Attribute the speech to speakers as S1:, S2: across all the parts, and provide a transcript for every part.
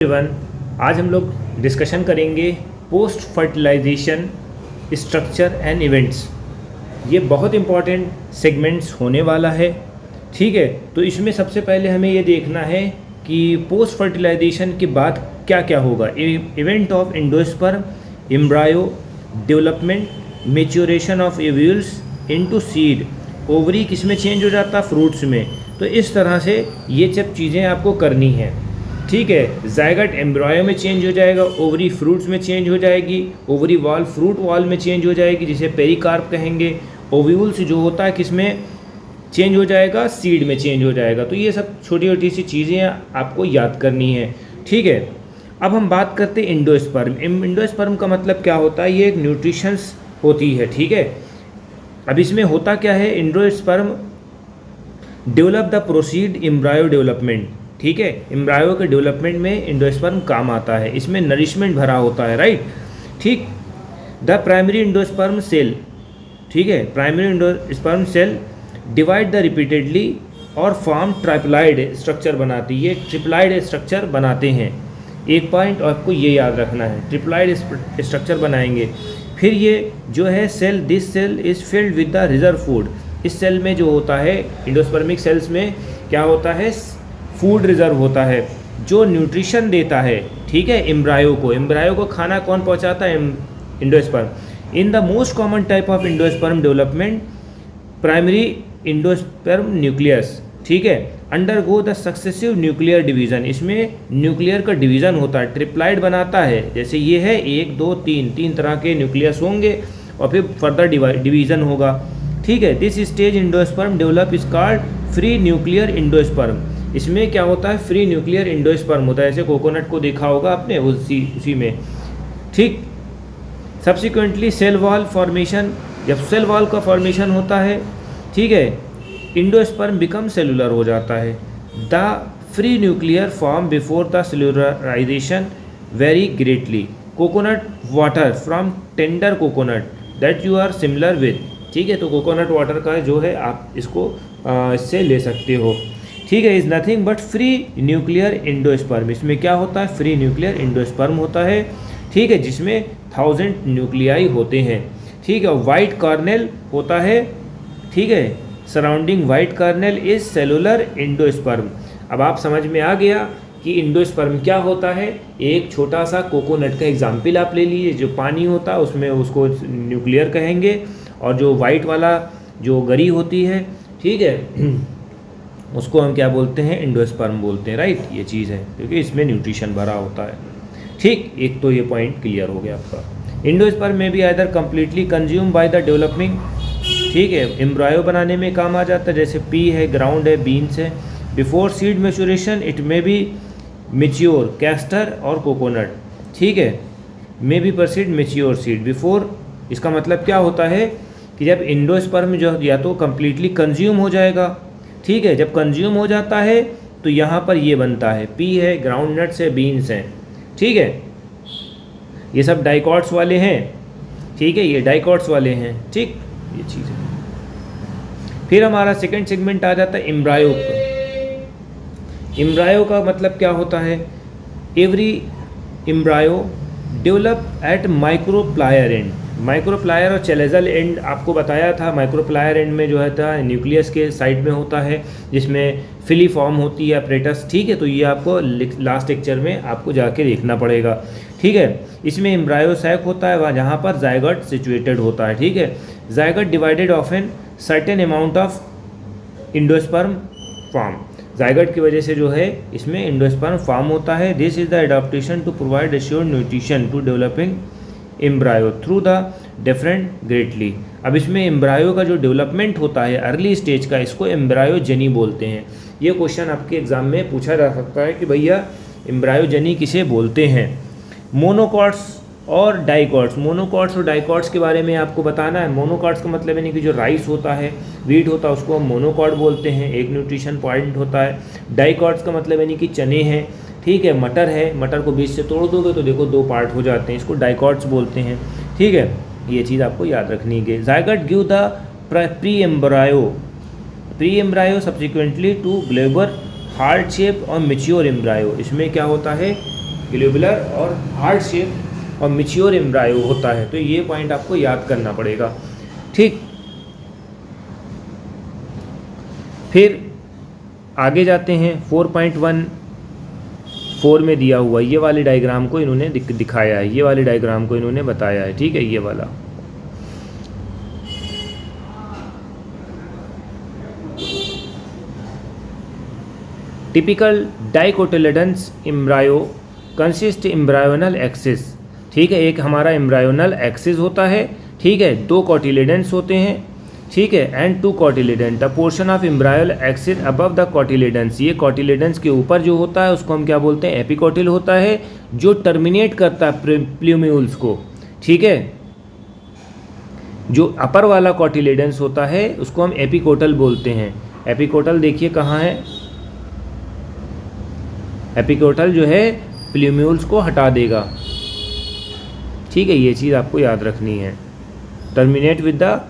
S1: Everyone, आज हम लोग डिस्कशन करेंगे post fertilization structure and events. ये बहुत इंपॉर्टेंट सेगमेंट्स होने वाला है। ठीक है, तो इसमें सबसे पहले हमें ये देखना है कि पोस्ट फर्टिलाइजेशन के बाद क्या क्या होगा। Event of endosperm, embryo development, maturation of ovules into seed. Ovary किस में चेंज हो जाता है? फ्रूट्स में। तो इस तरह से ये सब चीज़ें आपको करनी है। ठीक है, जायगट एम्ब्रायो में चेंज हो जाएगा, ओवरी फ्रूट्स में चेंज हो जाएगी, ओवरी वॉल फ्रूट वॉल में चेंज हो जाएगी जिसे पेरिकार्प कहेंगे। ओव्यूल्स जो होता है किस में चेंज हो जाएगा? सीड में चेंज हो जाएगा। तो ये सब छोटी छोटी सी चीज़ें आपको याद करनी है। ठीक है, अब हम बात करते हैं एंडोस्पर्म। एंडोस्पर्म का मतलब क्या होता है? ये एक न्यूट्रिशंस होती है। ठीक है, अब इसमें होता क्या है? Endosperm develop the proceed embryo development. ठीक है, एम्ब्रायो के डेवलपमेंट में एंडोस्पर्म काम आता है। इसमें नरिशमेंट भरा होता है, राइट। ठीक, द प्राइमरी एंडोस्पर्म सेल, ठीक है, primary endosperm cell divide the repeatedly और फॉर्म ट्रिप्लॉइड स्ट्रक्चर बनाती है। ये ट्रिप्लॉइड स्ट्रक्चर बनाते हैं। एक पॉइंट आपको ये याद रखना है, ट्रिप्लॉइड स्ट्रक्चर बनाएंगे। फिर ये जो है cell, this cell is filled with the reserve food. इस सेल में जो होता है, एंडोस्पर्मिक सेल्स में क्या होता है? फूड रिजर्व होता है जो न्यूट्रिशन देता है। ठीक है, एम्ब्रायो को खाना कौन पहुंचाता है? Endosperm. In the most common type of endosperm development, primary endosperm nucleus, ठीक है, undergo the successive nuclear division. इसमें न्यूक्लियर का डिवीज़न होता है, ट्रिप्लाइड बनाता है। जैसे ये है 1 2 3, 3 तरह के न्यूक्लियस होंगे और फिर फर्दर डिवीज़न होगा। ठीक है, this stage endosperm develop is called free nuclear endosperm. इसमें क्या होता है? फ्री न्यूक्लियर एंडोस्पर्म होता है। जैसे कोकोनट को देखा होगा आपने, उसी में। ठीक, सब्सिक्वेंटली सेल वॉल फॉर्मेशन, जब सेल वॉल का फॉर्मेशन होता है, ठीक है, एंडोस्पर्म बिकम सेलुलर हो जाता है। The free nuclear form before the cellularisation very greatly. Coconut water from tender coconut that you are similar with. ठीक है, तो कोकोनट वाटर का जो है आप इसको इससे ले सकते हो। ठीक है, is nothing but free nuclear endosperm. इसमें क्या होता है? फ्री न्यूक्लियर एंडोस्पर्म होता है। ठीक है, जिसमें 1000 न्यूक्लियाई होते हैं। ठीक है, वाइट कार्नेल होता है। ठीक है, surrounding white Cornell is cellular endosperm. अब आप समझ में आ गया कि एंडोस्पर्म क्या होता है। एक छोटा सा कोकोनट का एग्जाम्पल आप ले लीजिए, जो पानी होता है उसमें उसको न्यूक्लियर कहेंगे, और जो वाइट वाला जो गरी होती है, ठीक है, उसको हम क्या बोलते हैं? एंडोस्पर्म बोलते हैं, राइट। ये चीज़ है क्योंकि इसमें न्यूट्रिशन भरा होता है। ठीक, एक तो ये पॉइंट क्लियर हो गया आपका। एंडोस्पर्म में भी either completely consume by the developing, ठीक है, एम्ब्रायो बनाने में काम आ जाता है। जैसे पी है, ग्राउंड है, बीन्स है। Before seed maturation it may be mature, castor और कोकोनट, ठीक है, may be per seed mature seed before. इसका मतलब क्या होता है कि जब एंडोस्पर्म जो या तो कम्प्लीटली कंज्यूम हो जाएगा, ठीक है, जब कंज्यूम हो जाता है तो यहाँ पर ये बनता है, पी है, ग्राउंड नट्स है, बीन्स हैं। ठीक है, ये सब डाइकॉट्स वाले हैं। ठीक है, ये डाइकॉट्स वाले हैं। ठीक, ये चीज़ है। फिर हमारा सेकंड सेगमेंट आ जाता है एम्ब्रायो का। एम्ब्रायो का मतलब क्या होता है? Every embryo develop at micropylar end. Micropylar और चेलेजल एंड आपको बताया था। माइक्रोप्लायर एंड में जो है था न्यूक्लियस के साइड में होता है, जिसमें फिलीफॉर्म होती है, अपरेटस। ठीक है, तो ये आपको लास्ट लेक्चर में आपको जाके देखना पड़ेगा। ठीक है, इसमें एम्ब्रायो सैक होता है, वहाँ जहाँ पर जायगट सिचुएटेड होता है। ठीक है, zygote divided of an certain amount of endosperm form. Zygote की वजह से जो है इसमें एंडोस्पर्म फॉर्म होता है। This is the adaptation to provide assured nutrition to developing embryo through the different greatly. अब इसमें एम्ब्रायो का जो डेवलपमेंट होता है अर्ली स्टेज का, इसको एम्ब्रायोजेनी बोलते हैं। ये क्वेश्चन आपके एग्जाम में पूछा जा सकता है कि भैया एम्ब्रायोजेनी किसे बोलते हैं। मोनोकॉट्स और डाइकॉट्स। मोनोकॉट्स और डाइकॉट्स के बारे में आपको बताना है। मोनोकॉट्स का मतलब यानी कि जो राइस होता है, वीट होता है, उसको हम मोनोकॉट बोलते हैं, एक न्यूट्रिशन पॉइंट होता है। डाइकॉट्स का मतलब यानी कि चने हैं, ठीक है, मटर है, मटर को बीच से तोड़ दोगे तो देखो 2 पार्ट हो जाते हैं, इसको डाइकॉट्स बोलते हैं। ठीक है, ये चीज़ आपको याद रखनी है। Zygote give the pre embryo subsequently to globular heart shape और मेच्योर एम्ब्रायो। इसमें क्या होता है? ग्लोबुलर और हार्ट शेप और मैच्योर एम्ब्रायो होता है। तो ये पॉइंट आपको याद करना पड़ेगा, ठीक। फिर आगे जाते हैं 4.14 में दिया हुआ ये वाले डायग्राम को इन्होंने दिखाया है, ये वाले डायग्राम को इन्होंने बताया है, ठीक है। ये वाला typical dicotyledons embryo consist embryonal axis, ठीक है। एक हमारा एम्ब्रायोनल एक्सिस होता है, ठीक है। 2 कोटिलेडन्स होते हैं, ठीक है, and 2 cotyledon. The portion of embryonal axis above the cotyledons, ये कोटिलेडन्स के ऊपर जो होता है उसको हम क्या बोलते हैं, एपिकोटिल होता है, जो टर्मिनेट करता है प्ल्यूम्यूल्स को, ठीक है। जो अपर वाला कोटिलेडन्स होता है उसको हम एपिकोटल बोलते हैं। एपिकोटल देखिए कहाँ है, एपिकोटल जो है प्ल्यूम्यूल्स को हटा देगा, ठीक है। ये चीज़ आपको याद रखनी है, टर्मिनेट विद द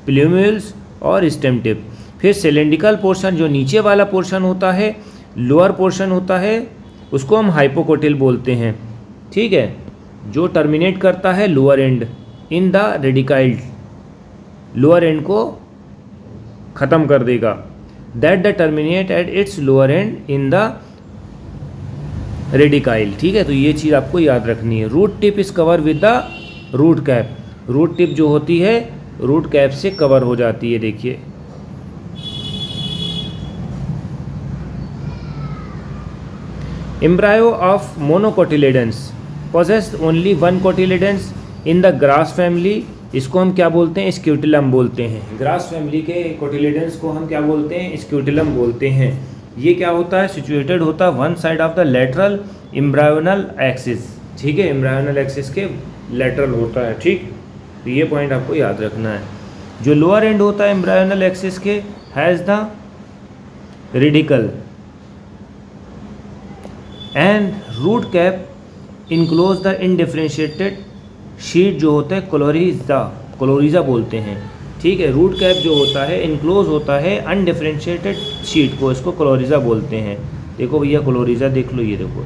S1: प्ल्यूम्यूल्स और स्टेम टिप। फिर सिलेंड्रिकल पोर्शन जो नीचे वाला पोर्शन होता है, लोअर पोर्शन होता है, उसको हम हाइपोकोटिल बोलते हैं, ठीक है। जो टर्मिनेट करता है lower end in the radicle, lower end को ख़त्म कर देगा। That the terminate at its lower end in the radicle, ठीक है। तो ये चीज़ आपको याद रखनी है। Root tip is cover with the root cap, root tip जो होती है रूट कैप से कवर हो जाती है, देखिए। Embryo of monocotyledons possess only 1 cotyledons in the grass family, इसको हम क्या बोलते हैं, स्क्यूटिलम बोलते हैं। ग्रास फैमिली के कोटिलेडन्स को हम क्या बोलते हैं, स्क्यूटिलम बोलते हैं। ये क्या होता है, सिचुएटेड होता है one side of the lateral embryonal axis, ठीक है। एम्ब्रायोनल एक्सिस के लेटरल होता है, ठीक। तो ये पॉइंट आपको याद रखना है। जो लोअर एंड होता है एम्ब्रायोनल एक्सिस के has the radicle end root cap enclose the undifferentiated sheet जो होता है क्लोरीजा बोलते हैं, ठीक है। रूट कैप जो होता है इनक्लोज होता है अनडिफरेंशिएटेड शीट को, इसको क्लोरीजा बोलते हैं। देखो भैया क्लोरीजा देख लो, ये देखो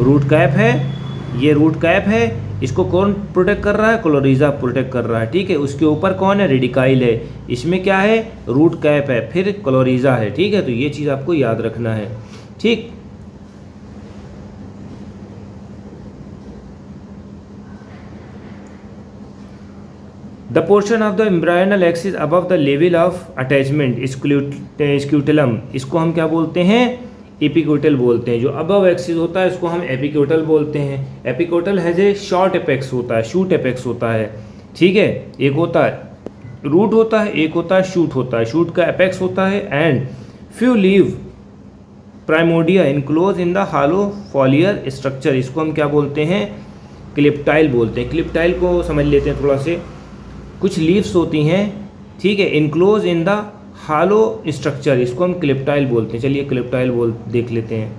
S1: रूट कैप है, ये रूट कैप है, इसको कौन प्रोटेक्ट कर रहा है, क्लोरीजा प्रोटेक्ट कर रहा है, ठीक है। उसके ऊपर कौन है, रेडिकाइल है, इसमें क्या है, रूट कैप है, फिर क्लोरीजा है, ठीक है। तो ये चीज़ आपको याद रखना है, ठीक। The portion of the embryonal axis above the level of attachment scutellum, इसको हम क्या बोलते हैं, एपिकोटल बोलते हैं। जो अबव एक्सिस होता है इसको हम एपिकोटल बोलते हैं। एपिकोटल हैज ए शॉर्ट एपेक्स होता है, शूट एपेक्स होता है, ठीक है। एक होता है रूट होता है, एक होता है शूट होता है। शूट का एपेक्स होता है and few leave primordia enclose in the hello foliar structure, इसको हम क्या बोलते हैं, क्लिप्टाइल बोलते हैं। क्लिप्टाइल को समझ लेते हैं थोड़ा से। कुछ लीव्स होती हैं, ठीक है, enclose in the hello structure, इसको हम क्लिप्टाइल बोलते हैं। चलिए क्लिप्टाइल देख लेते हैं।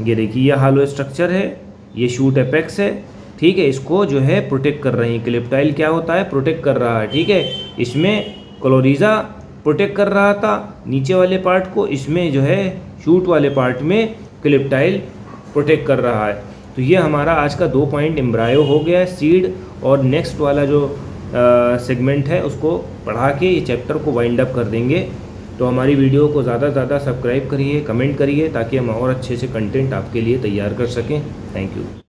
S1: ये देखिए ये हालो स्ट्रक्चर है, ये शूट एपेक्स है, ठीक है। इसको जो है प्रोटेक्ट कर रहे हैं। क्लिप्टाइल क्या होता है, प्रोटेक्ट कर रहा है, ठीक है। इसमें क्लोरीजा प्रोटेक्ट कर रहा था नीचे वाले पार्ट को, इसमें जो है शूट वाले पार्ट में क्लिप्टाइल प्रोटेक्ट कर रहा है। तो ये हमारा आज का 2 पॉइंट एम्ब्रायो हो गया है, सीड। और नेक्स्ट वाला जो सेगमेंट है उसको पढ़ा के ये चैप्टर को वाइंड अप कर देंगे। तो हमारी वीडियो को ज़्यादा से ज़्यादा सब्सक्राइब करिए, कमेंट करिए, ताकि हम और अच्छे से कंटेंट आपके लिए तैयार कर सकें। Thank you.